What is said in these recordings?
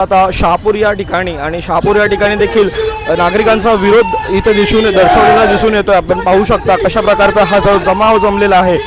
आता शहापूर या ठिकाणी आणि शहापूर या ठिकाणी देखील नागरिकांचा विरोध इथे दर्शवलेला दिसून येतोय। आपण पाहू शकता कशा प्रकारचा हा जमाव जमलेला आहे।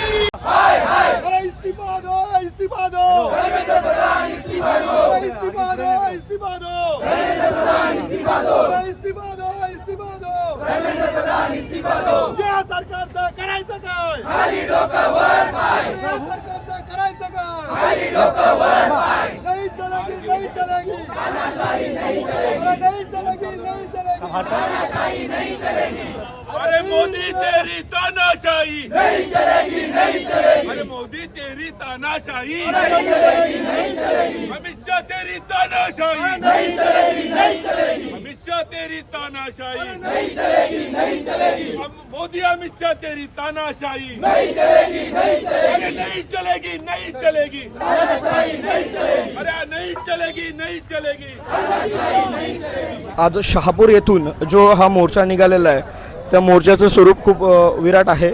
अरे मोदी तेरी तानाशाही नहीं चलेगी, नहीं चलेगी। अरे मोदी तेरी तानाशाही नहीं चलेगी, नहीं चलेगी। अमित शाह तेरी तानाशाही नहीं चलेगी, नहीं चलेगी। अमित शाह तेरी तानाशाही नहीं चलेगी, नहीं चलेगी। मोदी अमित शाह तेरी तानाशाही नहीं चलेगी, नहीं चलेगी। अरे नहीं चलेगी, नहीं चलेगी। तानाशाही नहीं चलेगी। अरे नहीं चलेगी, नहीं चलेगी। तानाशाही नहीं चलेगी। आज शहापूर येथून जो हा मोर्चा निघालेला आहे त्या मोर्चाचं स्वरूप खूप विराट आहे।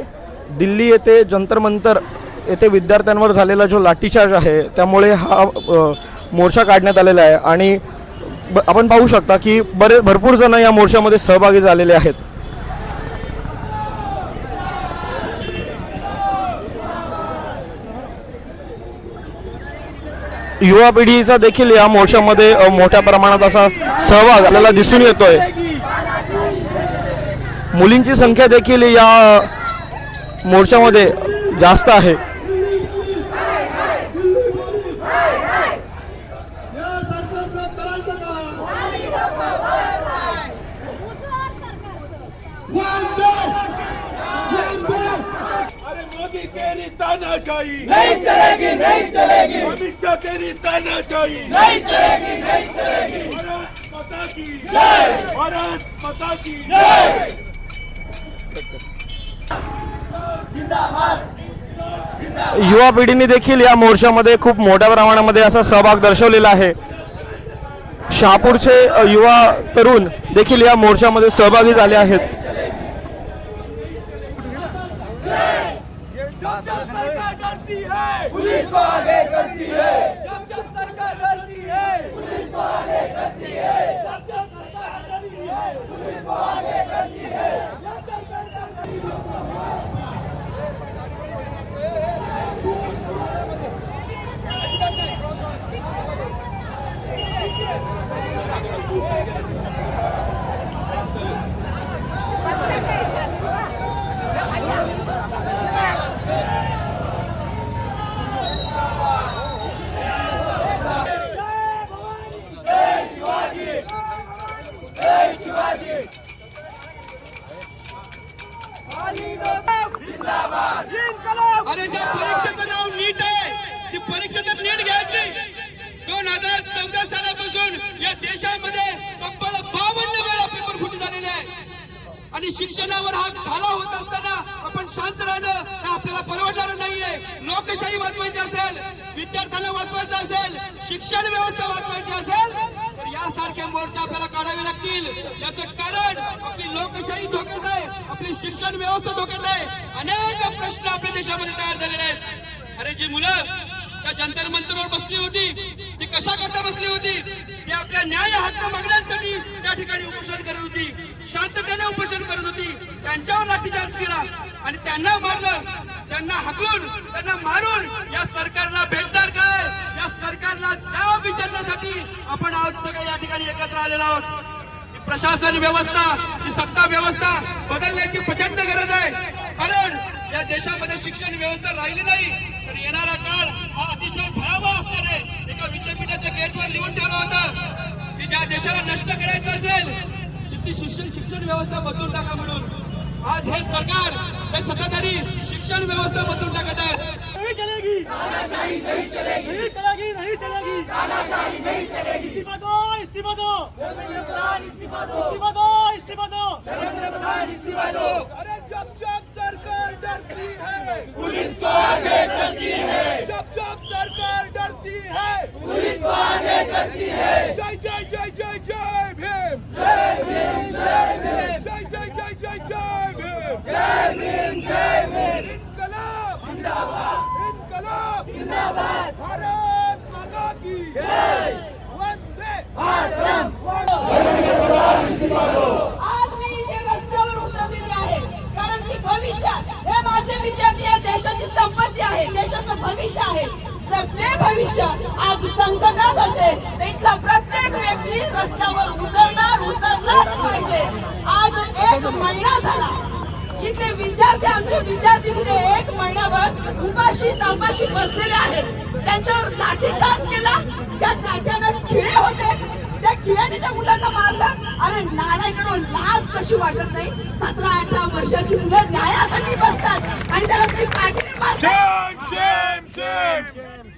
दिल्ली येथे जंतर मंतर येथे विद्यार्थ्यांवर झालेला जो लाठीचार्ज आहे त्यामुळे हा मोर्चा काढण्यात आलेला आहे आणि आपण पाहू शकता की भरपूर जण या मोर्चामध्ये सहभागी झालेले आहेत। युवा पिढीचा देखील या मोर्चामध्ये मोठ्या प्रमाणात असा सहभाग आपल्याला दिसून येतोय। मुलींची संख्या देखील या मोर्चामध्ये जास्त आहे। अरे मोदी तेरी तानाशाही नहीं चलेगी, नहीं चलेगी। अमित शाह तेरी तानाशाही नहीं चलेगी, नहीं चलेगी। भारत माता की जय। भारत माता की जय। युवा पिढीने देखील या मोर्चामध्ये खूप मोठ्या प्रमाणामध्ये असा सहभाग दर्शवलेला आहे। शहापूरचे युवा तरुण देखील या मोर्चामध्ये सहभागी झाले आहेत। जब सरकार डरती है पुलिस को आगे करती है। जब सरकार डरती है पुलिस को आगे करती है। जब सरकार डरती है पुलिस को आगे करती है। अरे ज्या परीक्षेचं नाव नीट आहे ती परीक्षा तर नीट घ्यायची। 2014 सालापासून या देशामध्ये तब्बल 52 वेळा पेपर फुटी झालेले आहे आणि शिक्षणावर हा घाला होत असताना आपण शांत राहणं हे आपल्याला परवडणार नाहीये। लोकशाही वाचवायची असेल, विद्यार्थ्यांना वाचवायचं असेल, शिक्षण व्यवस्था वाचवायची असेल तर यासारखे मोर्चा आपल्याला काढावे लागतील। याचं कारण आपली लोकशाही धोक्यात आहे, आपली शिक्षण व्यवस्था धोक्यात आहे। अनेक प्रश्न आपल्या देशामध्ये तयार झालेले आहेत। अरे जी मुलं त्या जंतर मंतरवर बसली होती ती कशा करता बसली होती? ती आपल्या न्याय हक्क मागण्यांसाठी त्या ठिकाणी उपोषण करत होती, शांततेने उपोषण करत होती। त्यांच्यावर लाठीचार्ज केला आणि त्यांना मारलं, त्यांना हाकलून, त्यांना मारून या सरकारला भेटणार काय? या सरकारला जाब विचारण्यासाठी आपण आज सगळे या ठिकाणी एकत्र आलेलो आहोत। प्रशासन व्यवस्था, ही सत्ता व्यवस्था बदलण्याची प्रचंड गरज आहे। कारण या देशामध्ये शिक्षण व्यवस्था राहिली नाही तर येणारा काळ हा अतिशय भयावह असणार आहे। एका विद्यापीठाच्या गेटवर लिहून ठेवलं होतं की ज्या देशाला नष्ट करायचं असेल तिथली शिक्षण व्यवस्था बदलून टाका म्हणून। आज हे सरकार, हे सत्ताधारी शिक्षण व्यवस्था बदलून टाकत आहेत। नहीं चलेगी, तानाशाही नहीं चलेगी। नहीं चलेगी, नहीं चलेगी। तानाशाही नहीं चलेगी। इस्तीफा दो, इस्तीफा दो। धर्मेंद्र प्रधान इस्तीफा दो। इस्तीफा दो, इस्तीफा दो। धर्मेंद्र प्रधान इस्तीफा दो। अरे जब सरकार डरती है पुलिस को आगे करती है। जब सरकार डरती है पुलिस को आगे करती है। जय जय जय जय जय भीम। जय भीम, जय भीम। जय जय जय जय जय भीम। जय भीम, जय भीम। इनकलाब जिंदाबाद, इनकलाब जिंदाबाद। भारत माता की जय। वंदे संपत्ती आहे, देशाचं भविष्य आहे. जर ते भविष्य आज संकटात असेल तर इथला प्रत्येक व्यक्ती रस्त्यावर उतरलाच पाहिजे. आज 1 महिना झाला, इथले विद्यार्थी, आमचे विद्यार्थी तिथे 1 महिनाभर उपाशी तापाशी बसलेले आहेत. त्यांच्यावर लाठीचार्ज केला, त्या लाठ्यानं खिळे होते, त्या खिळ्याने त्या मुलांना मारलं. अरे नालायकडून लाज कशी वाटत नाही? 17-18 वर्षाची मुलं न्यायासाठी बसतात आणि त्याला तुम्ही काठीने मारतात. शेम शेम शेम